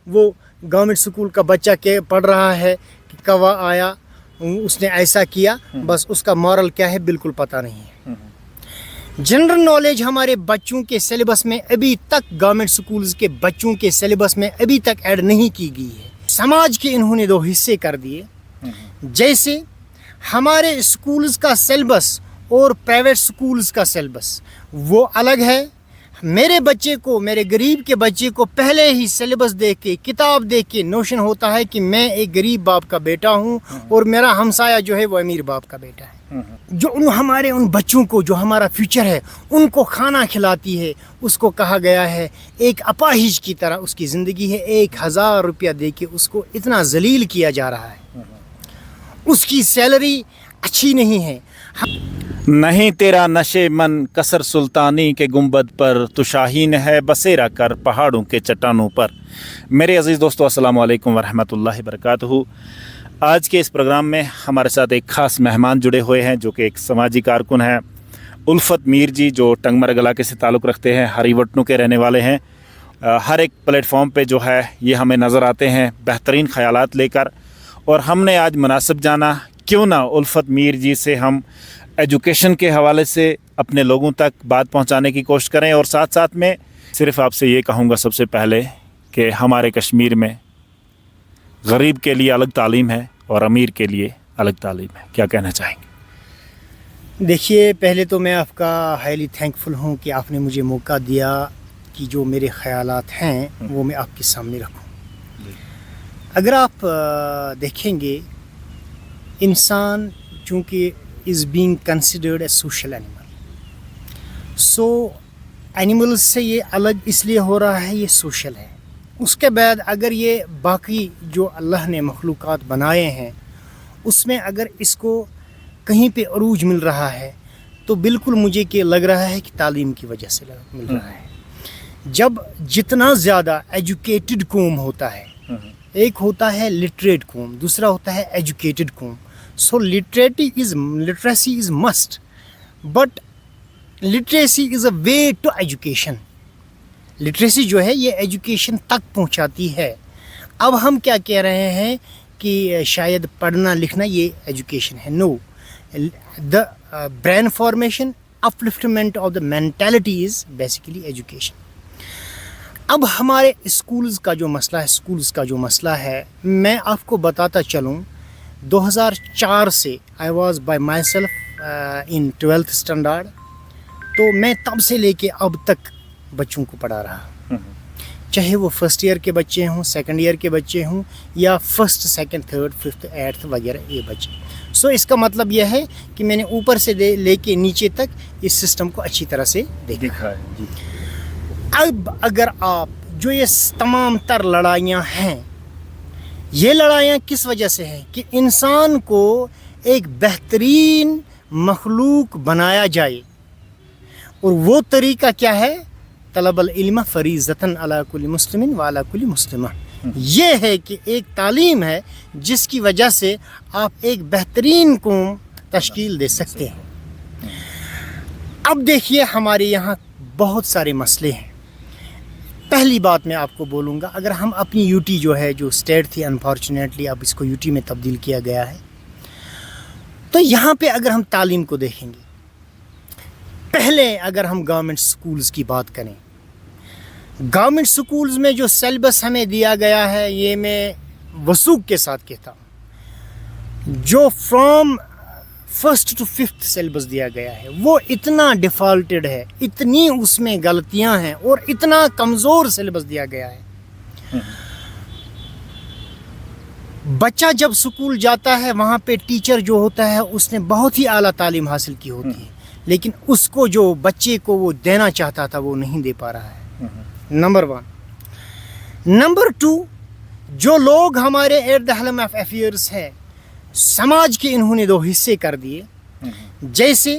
وہ government school کا بچہ کے پڑھ رہا ہے کہ کوا آیا, اس نے ایسا کیا, بس اس کا مورل کیا ہے بالکل پتہ نہیں ہے. جنرل نالج ہمارے بچوں کے سلیبس میں ابھی تک, گورنمنٹ اسکولز کے بچوں کے سلیبس میں ابھی تک ایڈ نہیں کی گئی ہے. سماج کے انہوں نے 2 حصے کر دیے. جیسے ہمارے اسکولز کا سلیبس اور پرائیویٹ اسکولز کا سلیبس وہ الگ ہے. میرے بچے کو, میرے غریب کے بچے کو پہلے ہی سلیبس دیکھ کے, کتاب دیکھ کے نوشن ہوتا ہے کہ میں ایک غریب باپ کا بیٹا ہوں اور میرا ہمسایہ جو ہے وہ امیر باپ کا بیٹا ہے. جو ہمارے ان بچوں کو, جو ہمارا فیوچر ہے, ان کو کھانا کھلاتی ہے, اس کو کہا گیا ہے ایک اپاہج کی طرح اس کی زندگی ہے. 1000 روپیہ دے کے اس کو اتنا ذلیل کیا جا رہا ہے. اس کی سیلری اچھی نہیں ہے. نہیں تیرا نشے من قصر سلطانی کے گنبد پر, تو شاہین ہے بسیرا کر پہاڑوں کے چٹانوں پر. میرے عزیز دوستو, السلام علیکم ورحمۃ اللہ وبرکاتہ. آج کے اس پروگرام میں ہمارے ساتھ ایک خاص مہمان جڑے ہوئے ہیں, جو کہ ایک سماجی کارکن ہیں, الفت میر جی, جو ٹنگ مرگ علاقے سے تعلق رکھتے ہیں, ہری وٹنوں کے رہنے والے ہیں. ہر ایک پلیٹ فارم پہ جو ہے یہ ہمیں نظر آتے ہیں بہترین خیالات لے کر, اور ہم نے آج مناسب جانا کیوں نہ الفت میر جی سے ہم ایجوکیشن کے حوالے سے اپنے لوگوں تک بات پہنچانے کی کوشش کریں. اور ساتھ ساتھ میں صرف آپ سے یہ کہوں گا سب سے پہلے کہ ہمارے کشمیر میں غریب کے لیے الگ تعلیم ہے اور امیر کے لیے الگ تعلیم ہے. کیا کہنا چاہیں گے؟ دیکھیے, پہلے تو میں آپ کا ہائیلی تھینکفل ہوں کہ آپ نے مجھے موقع دیا کہ جو میرے خیالات ہیں وہ میں آپ کے سامنے رکھوں. اگر آپ دیکھیں گے, انسان چونکہ is being considered a social animal. So animal سے یہ الگ اس لیے ہو رہا ہے, یہ سوشل ہے. اس کے بعد اگر یہ باقی جو اللہ نے مخلوقات بنائے ہیں اس میں اگر اس کو کہیں پہ عروج مل رہا ہے تو بالکل مجھے کہ لگ رہا ہے کہ تعلیم کی وجہ سے مل رہا ہے. جب جتنا زیادہ ایجوکیٹڈ قوم ہوتا ہے, ایک ہوتا ہے لٹریٹ قوم, دوسرا ہوتا ہے ایجوکیٹڈ قوم. So literacy is must, but literacy is a way to education. Literacy جو ہے یہ ایجوکیشن تک پہنچاتی ہے. اب ہم کیا کہہ رہے ہیں کہ شاید پڑھنا لکھنا یہ ایجوکیشن ہے. No, the brain formation, upliftment of the mentality is basically education. اب ہمارے اسکولز کا جو مسئلہ ہے, میں آپ کو بتاتا چلوں. 2004 سے I was by myself in 12th standard, تو میں تب سے لے کے اب تک بچوں کو پڑھا رہا, چاہے وہ فرسٹ ایئر کے بچے ہوں, سیکنڈ ایئر کے بچے ہوں, یا first, second, third, fifth, eighth وغیرہ یہ بچے. سو اس کا مطلب یہ ہے کہ میں نے اوپر سے لے کے نیچے تک اس سسٹم کو اچھی طرح سے دیکھا ہے. اب اگر آپ جو یہ تمام تر لڑائیاں ہیں, یہ لڑائیاں کس وجہ سے ہیں کہ انسان کو ایک بہترین مخلوق بنایا جائے, اور وہ طریقہ کیا ہے؟ طلب العلم فریضۃ علی کل مسلم و علی کل مسلمہ. یہ ہے کہ ایک تعلیم ہے جس کی وجہ سے آپ ایک بہترین قوم تشکیل دے سکتے ہیں. اب دیکھیے, ہمارے یہاں بہت سارے مسئلے ہیں. پہلی بات میں آپ کو بولوں گا, اگر ہم اپنی یوٹی جو ہے, جو اسٹیٹ تھی, انفارچونیٹلی اب اس کو یوٹی میں تبدیل کیا گیا ہے, تو یہاں پہ اگر ہم تعلیم کو دیکھیں گے, پہلے اگر ہم گورنمنٹ سکولز کی بات کریں, گورنمنٹ سکولز میں جو سیلبس ہمیں دیا گیا ہے, یہ میں وثوق کے ساتھ کہتا ہوں, جو from 1st to 5th syllabus دیا گیا ہے, وہ اتنا ڈیفالٹڈ ہے, اتنی اس میں غلطیاں ہیں, اور اتنا کمزور سیلبس دیا گیا ہے. بچہ جب سکول جاتا ہے, وہاں پہ ٹیچر جو ہوتا ہے اس نے بہت ہی اعلیٰ تعلیم حاصل کی ہوتی ہے, لیکن اس کو جو بچے کو وہ دینا چاہتا تھا وہ نہیں دے پا رہا ہے. نمبر 1. نمبر 2, جو لوگ ہمارے ارد حلم آف افیئرس ہے, سماج کے انہوں نے 2 حصے کر دیے. جیسے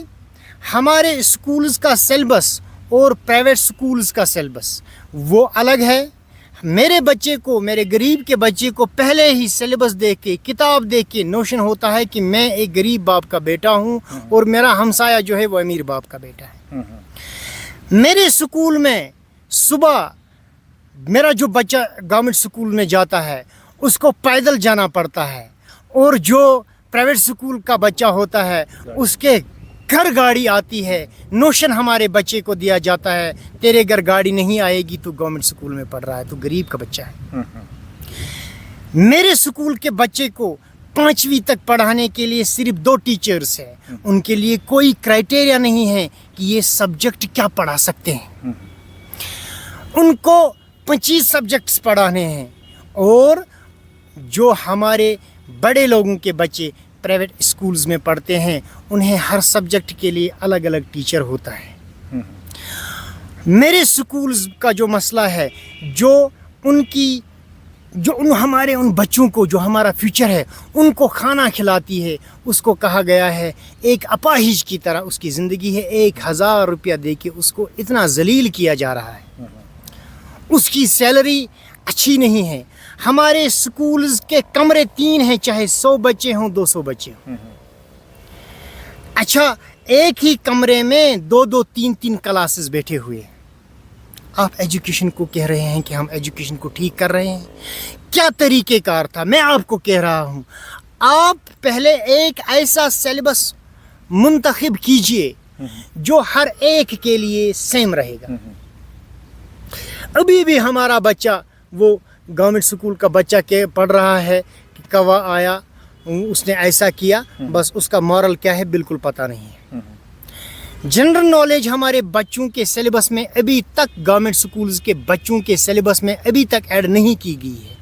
ہمارے اسکولز کا سیلبس اور پرائیویٹ اسکولز کا سیلبس وہ الگ ہے. میرے بچے کو, میرے غریب کے بچے کو پہلے ہی سیلبس دیکھ کے, کتاب دیکھ کے نوشن ہوتا ہے کہ میں ایک غریب باپ کا بیٹا ہوں اور میرا ہمسایہ جو ہے وہ امیر باپ کا بیٹا ہے. میرے اسکول میں صبح मेरा जो बच्चा गवर्नमेंट स्कूल में जाता है उसको पैदल जाना पड़ता है, और जो प्राइवेट स्कूल का बच्चा होता है उसके घर गाड़ी आती है। नोशन हमारे बच्चे को दिया जाता है, तेरे घर गाड़ी नहीं आएगी, तू गवर्नमेंट स्कूल में पढ़ रहा है, तू गरीब का बच्चा है। मेरे स्कूल के बच्चे को 5वीं तक पढ़ाने के लिए सिर्फ 2 टीचर्स हैं। उनके लिए कोई क्राइटेरिया नहीं है कि ये सब्जेक्ट क्या पढ़ा सकते हैं। उनको 25 सब्जेक्ट्स पढ़ाने हैं, और जो हमारे बड़े लोगों के बच्चे प्राइवेट स्कूल्स में पढ़ते हैं उन्हें हर सब्जेक्ट के लिए अलग अलग टीचर होता है। मेरे स्कूल्स का जो मसला है, हमारे उन बच्चों को, जो हमारा फ्यूचर है, उनको खाना खिलाती है, उसको कहा गया है एक अपाहिज की तरह उसकी ज़िंदगी है। 1000 रुपया दे के उसको इतना जलील किया जा रहा है। उसकी सैलरी अच्छी नहीं है। हमारे स्कूल्स के कमरे 3 हैं, चाहे 100 बच्चे हों, 200 बच्चे हों। अच्छा, एक ही कमरे में 2-2, 3-3 क्लासेस बैठे हुए हैं। आप एजुकेशन को कह रहे हैं कि हम एजुकेशन को ठीक कर रहे हैं। क्या तरीक़ेकार था? मैं आपको कह रहा हूँ, आप पहले एक ऐसा सिलेबस मुंतखब कीजिए जो हर एक के लिए सेम रहेगा। अभी भी हमारा बच्चा, वो गवर्नमेंट स्कूल का बच्चा के पढ़ रहा है कि कौवा आया, उसने ऐसा किया, बस उसका मॉरल क्या है बिल्कुल पता नहीं है। जनरल नॉलेज हमारे बच्चों के सिलेबस में अभी तक, गवर्नमेंट स्कूल्स के बच्चों के सिलेबस में अभी तक ऐड नहीं की गई है।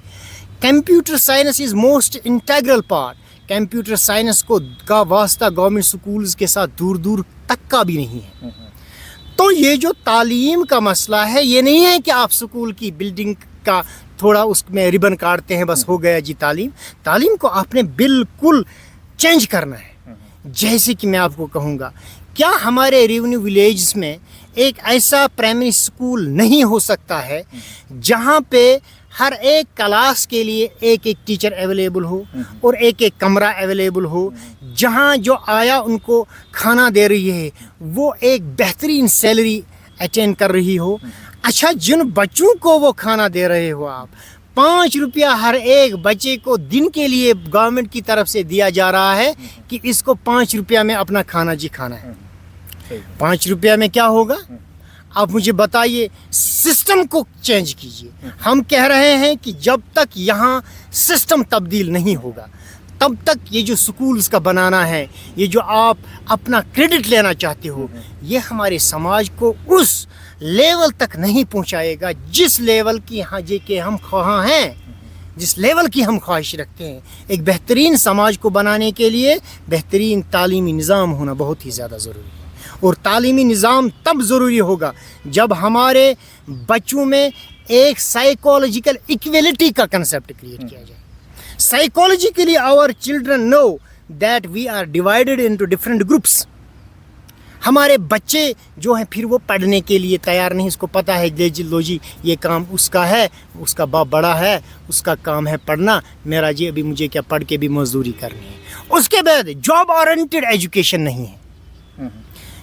Computer science is most integral part. Computer science का वास्ता गवर्नमेंट स्कूल्स के साथ दूर दूर तक का भी नहीं है। तो ये जो तालीम का मसला है, ये नहीं है कि आप स्कूल की बिल्डिंग का थोड़ा उसमें रिबन काटते हैं, बस हो गया जी तालीम को आपने बिल्कुल चेंज करना है। जैसे कि मैं आपको कहूँगा, क्या हमारे रेवेन्यू विलेज में एक ऐसा प्राइमरी स्कूल नहीं हो सकता है जहाँ पे हर एक क्लास के लिए एक एक टीचर अवेलेबल हो और एक एक कमरा अवेलेबल हो, जहाँ जो आया उनको खाना दे रही है वो एक बेहतरीन सैलरी अटेंड कर रही हो। अच्छा, जिन बच्चों को वो खाना दे रहे हो आप, 5 रुपया हर एक बच्चे को दिन के लिए गवर्नमेंट की तरफ से दिया जा रहा है कि इसको 5 रुपया में अपना खाना जी खाना है। 5 रुपया में क्या होगा आप मुझे बताइए। सिस्टम को चेंज कीजिए। हम कह रहे हैं कि जब तक यहाँ सिस्टम तब्दील नहीं होगा तब तक ये जो स्कूल्स का बनाना है, ये जो आप अपना क्रेडिट लेना चाहते हो, ये हमारे समाज को उस लेवल तक नहीं पहुंचाएगा जिस लेवल की हम ख्वाह हैं, जिस लेवल की हम ख्वाहिश रखते हैं। एक बेहतरीन समाज को बनाने के लिए बेहतरीन तालीमी निज़ाम होना बहुत ही ज़्यादा ज़रूरी है। और तालीमी निज़ाम तब ज़रूरी होगा जब हमारे बच्चों में एक साइकोलॉजिकल इक्वलिटी का कंसेप्ट क्रिएट किया जाए। Psychologically our children know that we are divided into different groups. हमारे बच्चे जो हैं फिर वो पढ़ने के लिए तैयार नहीं। उसको पता है लो जी ये काम उसका है, उसका बाप बड़ा है, उसका काम है पढ़ना, मेरा जी अभी मुझे क्या पढ़ के भी मजदूरी करनी है। उसके बाद जॉब ओरिएंटेड एजुकेशन नहीं है।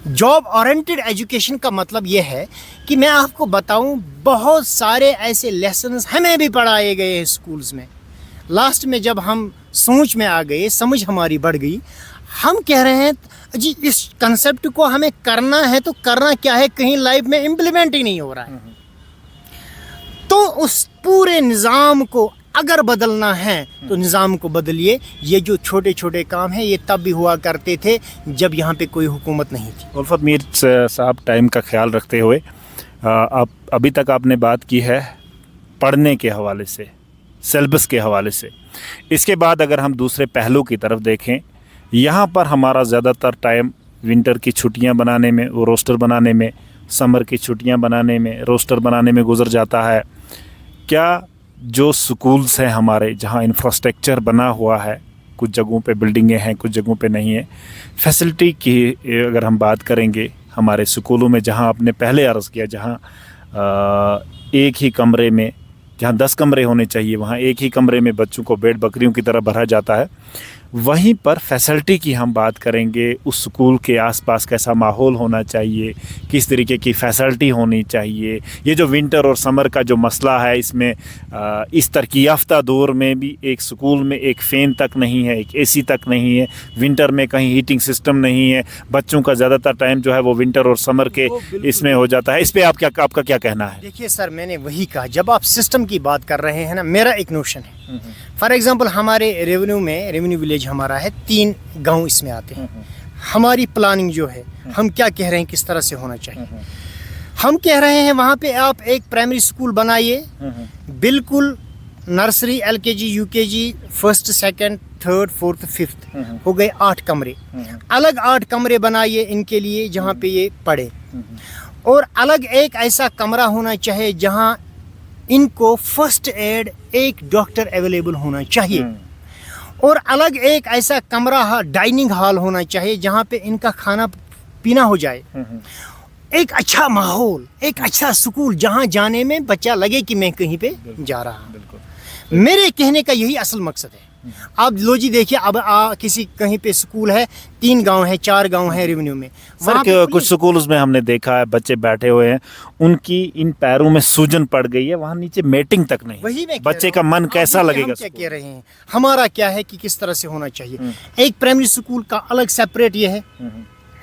जॉब ओरिएंटेड एजुकेशन का मतलब ये है कि मैं आपको बताऊं, बहुत सारे ऐसे लेसन्स हमें भी पढ़ाए गए हैं स्कूल्स में। लास्ट में जब हम सोच में आ गए, समझ हमारी बढ़ गई, हम कह रहे हैं जी इस कंसेप्ट को हमें करना है तो करना क्या है, कहीं लाइफ में इम्प्लीमेंट ही नहीं हो रहा है। तो उस पूरे निज़ाम को अगर बदलना है तो निज़ाम को बदलिए। ये जो छोटे छोटे काम हैं ये तब भी हुआ करते थे जब यहाँ पे कोई हुकूमत नहीं थी। उल्फत मीर साहब, टाइम का ख्याल रखते हुए आप अभी तक आपने बात की है पढ़ने के हवाले से, सिलेबस के हवाले से। इसके बाद अगर हम दूसरे पहलू की तरफ देखें, यहाँ पर हमारा ज़्यादातर टाइम विंटर की छुट्टियाँ बनाने में, वो रोस्टर बनाने में, समर की छुट्टियाँ बनाने में, रोस्टर बनाने में गुजर जाता है। क्या जो स्कूल्स हैं हमारे, जहाँ इंफ्रास्ट्रक्चर बना हुआ है, कुछ जगहों पे बिल्डिंगें हैं, कुछ जगहों पे नहीं है, फैसिलिटी की अगर हम बात करेंगे हमारे स्कूलों में, जहाँ आपने पहले अर्ज़ किया, जहाँ एक ही कमरे में, जहाँ 10 कमरे होने चाहिए, वहाँ एक ही कमरे में बच्चों को भेड़ बकरियों की तरह भरा जाता है। वहीं पर फैसिलिटी की हम बात करेंगे, उस स्कूल के आसपास कैसा माहौल होना चाहिए, किस तरीके की फैसिलिटी होनी चाहिए। ये जो विंटर और समर का जो मसला है, इसमें इस तरक्की याफ्ता दौर में भी एक स्कूल में एक फ़ैन तक नहीं है, एक एसी तक नहीं है, विंटर में कहीं हीटिंग सिस्टम नहीं है, बच्चों का ज़्यादातर टाइम जो है वो विंटर और समर के इसमें हो जाता है। इस पर आपका क्या कहना है? देखिए सर, मैंने वही कहा, जब आप सिस्टम की बात कर रहे हैं ना, मेरा एक नोशन है। फॉर एग्जांपल हमारे रेवेन्यू विलेज हमारा है, 3 गांव इसमें आते हैं। हमारी प्लानिंग जो है, हम क्या कह रहे हैं किस तरह से होना चाहिए, हम कह रहे हैं वहाँ पे आप एक प्राइमरी स्कूल बनाइए, बिल्कुल nursery, LKG, UKG, 1st, 2nd, 3rd, 4th, 5th हो गए 8 कमरे, अलग 8 कमरे बनाइए इनके लिए जहाँ पे ये पढ़े, और अलग एक ऐसा कमरा होना चाहिए जहाँ इनको फर्स्ट एड एक डॉक्टर अवेलेबल होना चाहिए, और अलग एक ऐसा कमरा डाइनिंग हॉल होना चाहिए जहाँ पे इनका खाना पीना हो जाए। एक अच्छा माहौल, एक अच्छा स्कूल जहाँ जाने में बच्चा लगे कि मैं कहीं पे जा रहा हूँ। मेरे कहने का यही असल मकसद है। आप लो जी देखिए, अब किसी कहीं पे स्कूल है, 3 गांव है, 4 गांव है रेवेन्यू में, सर कुछ स्कूल्स में हमने देखा है बच्चे बैठे हुए हैं, उनकी इन पैरों में सूजन पड़ गई है, वहाँ नीचे मेटिंग तक नहीं। वही मैं बच्चे का मन कैसा लगेगा? क्या कह रहे हैं, हमारा क्या है कि किस तरह से होना चाहिए। एक प्राइमरी स्कूल का अलग सेपरेट ये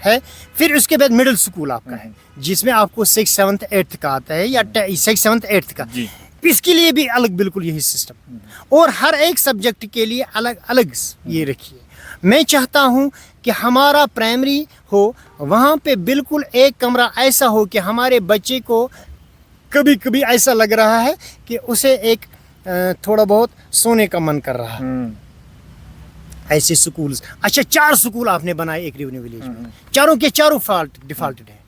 है, फिर उसके बाद मिडिल स्कूल आपका है जिसमें आपको 6th, 7th, 8th का आता है, या 6th, 7th, 8th का, इसके लिए भी अलग बिल्कुल यही सिस्टम, और हर एक सब्जेक्ट के लिए अलग अलग ये रखिए। मैं चाहता हूँ कि हमारा प्राइमरी हो, वहाँ पे बिल्कुल एक कमरा ऐसा हो कि हमारे बच्चे को कभी कभी ऐसा लग रहा है कि उसे एक थोड़ा बहुत सोने का मन कर रहा है। ऐसे स्कूल्स, अच्छा 4 स्कूल आपने बनाए एक रेवेन्यू विलेज में, चारों के चारों डिफॉल्टेड है।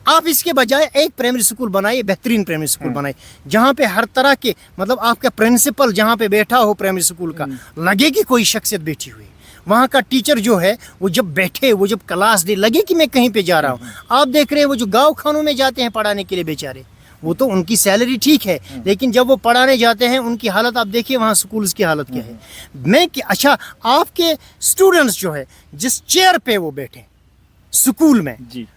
आप इसके बजाय एक प्राइमरी स्कूल बनाइए, बेहतरीन प्राइमरी स्कूल बनाइए, जहाँ पे हर तरह के, मतलब आपका प्रिंसिपल जहाँ पे बैठा हो प्राइमरी स्कूल का, लगे कि कोई शख्सियत बैठी हुई, वहाँ का टीचर जो है वो जब बैठे, वो जब क्लास दे, लगे कि मैं कहीं पे जा रहा हूँ। आप देख रहे हैं वो जो गाँव खानों में जाते हैं पढ़ाने के लिए बेचारे, वो तो उनकी सैलरी ठीक है, लेकिन जब वो पढ़ाने जाते हैं उनकी हालत आप देखिए वहाँ स्कूल्स की हालत क्या है। मैं कि अच्छा, आपके स्टूडेंट्स जो है जिस चेयर पे वो बैठे स्कूल में,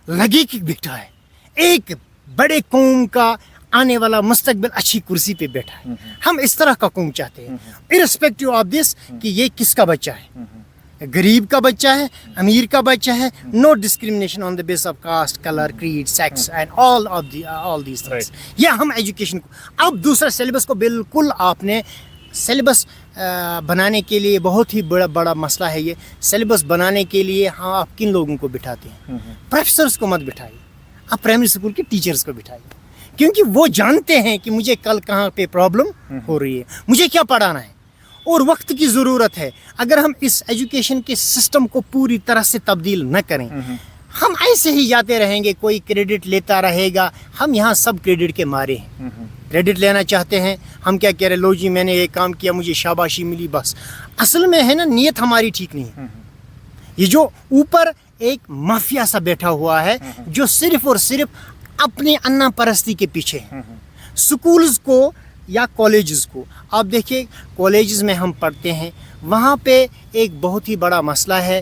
लगे कि बैठा है एक बड़े कौम का आने वाला मुस्तकबिल अच्छी कुर्सी पे बैठा है। हम इस तरह का कौम चाहते हैं, इररिस्पेक्टिव ऑफ दिस कि ये किसका बच्चा है, गरीब का बच्चा है, अमीर का बच्चा है, no discrimination on the base of caste, colour, creed, sex and all these things. ये हम एजुकेशन को, अब दूसरा सिलेबस को बिल्कुल आपने सिलेबस बनाने के लिए बहुत ही बड़ा मसला है। ये सिलेबस बनाने के लिए हाँ आप किन लोगों को बिठाते हैं? प्रोफेसर्स को मत बिठाइए, आप प्राइमरी स्कूल के टीचर्स को बिठाइए, क्योंकि वो जानते हैं कि मुझे कल कहाँ पे प्रॉब्लम हो रही है, मुझे क्या पढ़ाना है, और वक्त की ज़रूरत है। अगर हम इस एजुकेशन के सिस्टम को पूरी तरह से तब्दील न करें, हम ऐसे ही जाते रहेंगे, कोई क्रेडिट लेता रहेगा। हम यहाँ सब क्रेडिट के मारे हैं, क्रेडिट लेना चाहते हैं। हम क्या कह रहे, लो जी मैंने ये काम किया, मुझे शाबाशी मिली, बस। असल में है ना, नीयत हमारी ठीक नहीं है। ये जो ऊपर एक माफिया सा बैठा हुआ है जो सिर्फ और सिर्फ अपने अन्ना परस्ती के पीछे है। स्कूल्स को या कॉलेजेस को आप देखिए, कॉलेजेस में हम पढ़ते हैं, वहाँ पे एक बहुत ही बड़ा मसला है,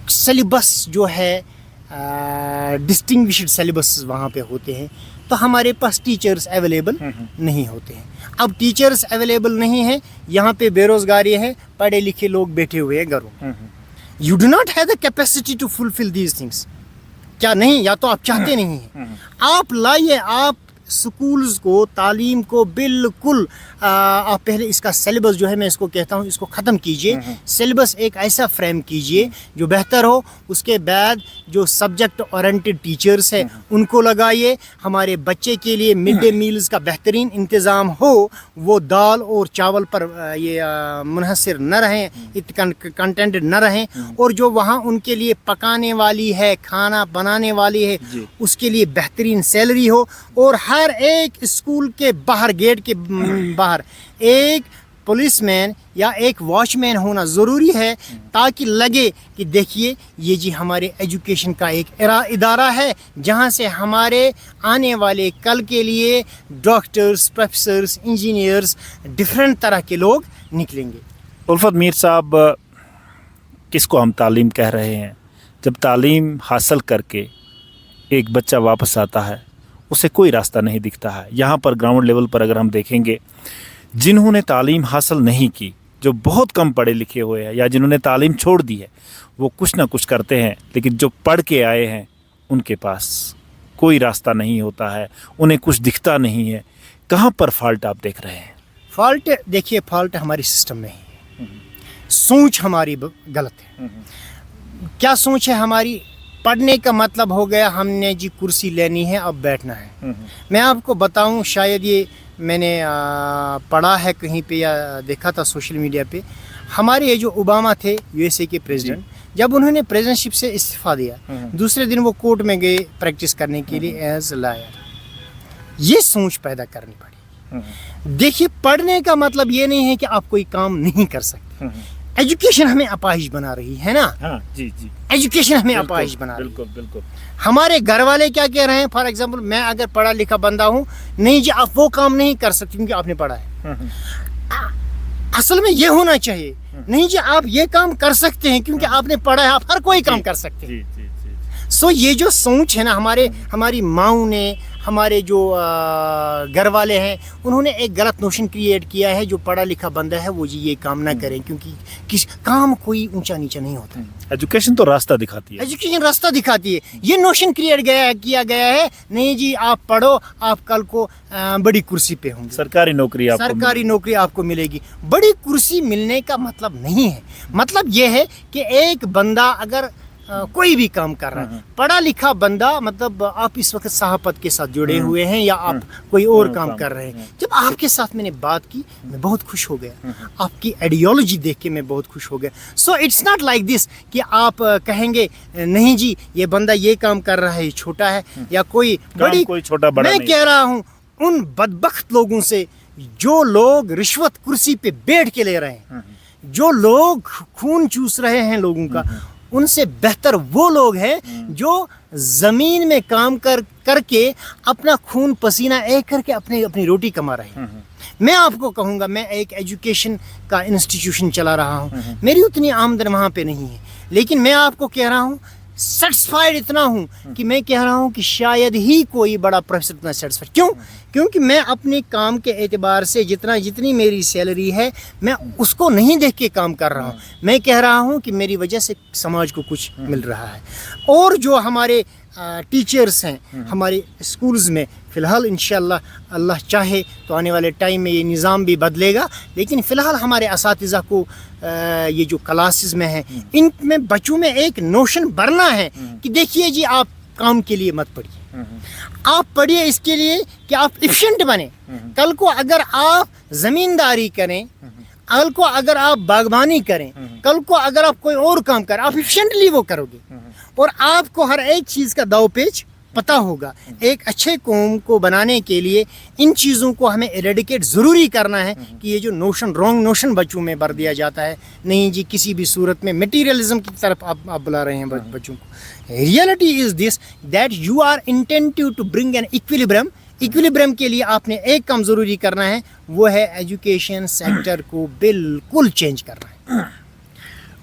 सिलेबस जो है डिस्टिंग्विश्ड सिलेबस वहाँ पे होते हैं, तो हमारे पास टीचर्स अवेलेबल नहीं होते हैं। अब टीचर्स अवेलेबल नहीं है, यहाँ पे बेरोज़गारी है, पढ़े लिखे लोग बैठे हुए हैं घरों। You do not have the capacity to fulfil these things. क्या नहीं, या तो आप चाहते नहीं हैं। आप लाइए, आप स्कूल्स को, तालीम को बिल्कुल आप पहले इसका सिलेबस जो है, मैं इसको कहता हूँ, इसको ख़त्म कीजिए। सिलेबस एक ऐसा फ्रेम कीजिए जो बेहतर हो। उसके बाद जो सब्जेक्ट ओरिएंटेड टीचर्स हैं उनको लगाइए। हमारे बच्चे के लिए मिड डे मील्स का बेहतरीन इंतज़ाम हो, वो दाल और चावल पर ये मुनहसर न रहें, कंटेंटेड न रहें, और जो वहाँ उनके लिए पकाने वाली है, खाना बनाने वाली है, उसके लिए बेहतरीन सैलरी हो। और हर एक स्कूल के बाहर, गेट के बाहर एक पुलिसमैन या एक वॉचमैन होना ज़रूरी है, ताकि लगे कि देखिए ये जी हमारे एजुकेशन का एक इदारा है, जहाँ से हमारे आने वाले कल के लिए डॉक्टर्स, प्रोफेसर्स, इंजीनियर्स, डिफरेंट तरह के लोग निकलेंगे। उल्फत मीर साहब, किसको हम तालीम कह रहे हैं? जब तालीम हासिल करके एक बच्चा वापस आता है उसे कोई रास्ता नहीं दिखता है। यहाँ पर ग्राउंड लेवल पर अगर हम देखेंगे, जिन्होंने तालीम हासिल नहीं की, जो बहुत कम पढ़े लिखे हुए हैं या जिन्होंने तालीम छोड़ दी है, वो कुछ ना कुछ करते हैं, लेकिन जो पढ़ के आए हैं उनके पास कोई रास्ता नहीं होता है, उन्हें कुछ दिखता नहीं है। कहाँ पर फॉल्ट आप देख रहे हैं? फॉल्ट देखिए, फॉल्ट हमारी सिस्टम में है, सोच हमारी गलत है। क्या सोच है हमारी? पढ़ने का मतलब हो गया हमने जी कुर्सी लेनी है, अब बैठना है। मैं आपको बताऊं, शायद ये मैंने पढ़ा है कहीं पे या देखा था सोशल मीडिया पे, हमारे ये जो ओबामा थे यूएसए के प्रेसिडेंट, जब उन्होंने प्रेसिडेंटशिप से इस्तीफा दिया, दूसरे दिन वो कोर्ट में गए प्रैक्टिस करने के लिए एज लॉयर। ये सोच पैदा करनी पड़ी। देखिए, पढ़ने का मतलब ये नहीं है कि आप कोई काम नहीं कर सकते। एजुकेशन हमें अपाहिज बना रही है ना। हाँ, जी जी, एजुकेशन हमें अपाहिज बना रही है। बिल्कुल बिल्कुल। हमारे घर वाले क्या कह रहे हैं? फॉर एग्जांपल, मैं अगर पढ़ा लिखा बंदा हूँ, नहीं जी आप वो काम नहीं कर सकते क्योंकि आपने पढ़ा है। असल में ये होना चाहिए, नहीं जी आप ये काम कर सकते हैं क्योंकि आपने पढ़ा है, आप हर कोई काम कर सकते हैं। सो ये जो सोच है ना, हमारी माँ ने, हमारे जो घर वाले हैं, उन्होंने एक गलत नोशन क्रिएट किया है, जो पढ़ा लिखा बंदा है वो जी ये काम ना करें क्योंकि किस काम कोई ऊंचा नीचा नहीं होता। एजुकेशन तो रास्ता दिखाती है, एजुकेशन रास्ता दिखाती है। ये नोशन क्रिएट किया गया है, नहीं जी आप पढ़ो, आप कल को बड़ी कुर्सी पे होंगे, सरकारी नौकरी आपको मिलेगी। बड़ी कुर्सी मिलने का मतलब नहीं है। मतलब ये है कि एक बंदा अगर कोई भी काम कर रहा है, पढ़ा लिखा बंदा, मतलब आप इस वक्त सहाफत के साथ जुड़े हुए हैं या आप कोई और काम कर रहे हैं, जब आपके साथ मैंने बात की मैं बहुत खुश हो गया, आपकी आइडियोलॉजी देख के मैं बहुत खुश हो गया। So it's not like this कि आप कहेंगे नहीं जी ये बंदा ये काम कर रहा है, ये छोटा है या कोई छोटा बड़ा। मैं कह रहा हूँ उन बदबख्त लोगों से, जो लोग रिश्वत कुर्सी पे बैठ के ले रहे हैं, जो लोग खून चूस रहे हैं लोगों का, उनसे बेहतर वो लोग हैं जो जमीन में काम करके अपना खून पसीना एक करके अपनी रोटी कमा रहे हैं। मैं आपको कहूँगा, मैं एक एजुकेशन का इंस्टीट्यूशन चला रहा हूँ, मेरी उतनी आमदन वहाँ पे नहीं है, लेकिन मैं आपको कह रहा हूँ सेटिस्फाइड इतना हूँ कि मैं कह रहा हूँ कि शायद ही कोई बड़ा प्रोफेसर इतना सेटिस्फाइड। क्यों? क्योंकि मैं अपने काम के एतबार से जितनी मेरी सैलरी है, मैं उसको नहीं देख के काम कर रहा हूँ। मैं कह रहा हूँ कि मेरी वजह से समाज को कुछ मिल रहा है। और जो हमारे टीचर्स हैं हमारे स्कूल्स में, फ़िलहाल इंशाअल्लाह अल्लाह चाहे तो आने वाले टाइम में ये निज़ाम भी बदलेगा, लेकिन फ़िलहाल हमारे असातिज़ा को ये जो क्लासेस में हैं, इनमें बच्चों में एक नोशन भरना है कि देखिए जी आप काम के लिए मत पढ़िए, आप पढ़िए इसके लिए कि आप एफिशिएंट बने। कल को अगर आप ज़मींदारी करें, कल को अगर आप बागबानी करें, कल को अगर आप कोई और काम करें, आप एफिशिएंटली वो करोगे और आपको हर एक चीज़ का दाव-पेच पता होगा। एक अच्छे कौम को बनाने के लिए इन चीज़ों को हमें एरेडिकेट ज़रूरी करना है कि ये जो रॉन्ग नोशन बच्चों में भर दिया जाता है, नहीं जी किसी भी सूरत में मटीरियलिज्म की तरफ आप बुला रहे हैं बच्चों को। Reality is this that you are intentive to bring an equilibrium के लिए आपने एक काम ज़रूरी करना है, वो है एजुकेशन सेक्टर को बिल्कुल चेंज करना है।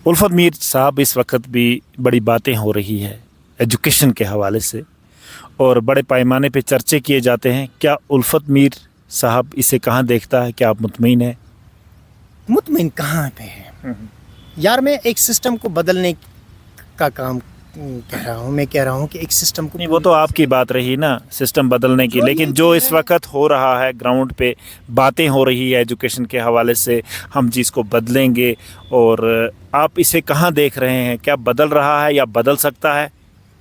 उल्फत मीर साहब, इस वक्त भी बड़ी बातें हो रही है एजुकेशन के हवाले से और बड़े पैमाने पे चर्चे किए जाते हैं। क्या उल्फत मीर साहब इसे कहाँ देखता है? क्या आप मुतमईन हैं? मुतमईन कहाँ पे है यार? मैं एक सिस्टम को बदलने का काम कह रहा हूँ। मैं कह रहा हूँ कि एक सिस्टम को, नहीं वो तो आपकी बात रही ना सिस्टम बदलने की, लेकिन जो इस वक्त हो रहा है ग्राउंड पे बातें हो रही है एजुकेशन के हवाले से, हम चीज़ को बदलेंगे, और आप इसे कहाँ देख रहे हैं? क्या बदल रहा है या बदल सकता है?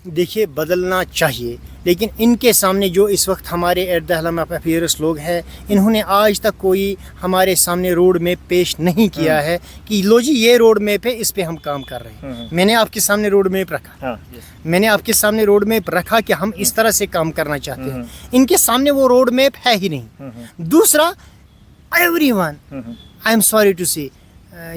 देखिए बदलना चाहिए, लेकिन इनके सामने जो इस वक्त हमारे at the helm of affairs लोग हैं, इन्होंने आज तक कोई हमारे सामने रोड मैप पेश नहीं किया है कि लो जी ये रोड मैप है, इस पे हम काम कर रहे हैं। मैंने आपके सामने रोड मैप रखा, मैंने आपके सामने रोड मैप रखा कि हम इस तरह से काम करना चाहते हैं। इनके सामने वो रोड मैप है ही नहीं। दूसरा, everyone, I am sorry to say,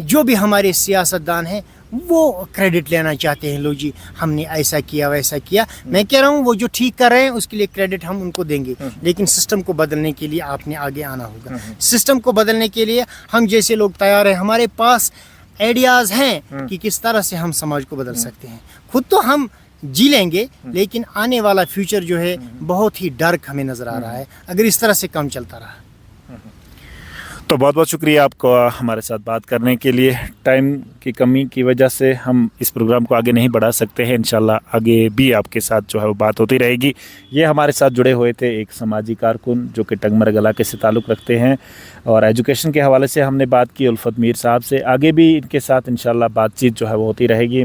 जो भी हमारे सियासतदान हैं वो क्रेडिट लेना चाहते हैं, लो जी हमने ऐसा किया वैसा किया। मैं कह रहा हूँ वो जो ठीक कर रहे हैं उसके लिए क्रेडिट हम उनको देंगे, लेकिन सिस्टम को बदलने के लिए आपने आगे आना होगा। सिस्टम को बदलने के लिए हम जैसे लोग तैयार हैं, हमारे पास आइडियाज़ हैं कि किस तरह से हम समाज को बदल सकते हैं। खुद तो हम जी लेंगे, लेकिन आने वाला फ्यूचर जो है बहुत ही डार्क हमें नज़र आ रहा है अगर इस तरह से काम चलता रहा। तो बहुत बहुत शुक्रिया आपको हमारे साथ बात करने के लिए। टाइम की कमी की वजह से हम इस प्रोग्राम को आगे नहीं बढ़ा सकते हैं। इंशाल्लाह आगे भी आपके साथ जो है वो बात होती रहेगी। ये हमारे साथ जुड़े हुए थे एक समाजी कारकुन जो कि टंगमर्ग इलाके से ताल्लुक़ रखते हैं और एजुकेशन के हवाले से हमने बात की उल्फत मीर साहब से। आगे भी इनके साथ इंशाल्लाह बातचीत जो है वो होती रहेगी।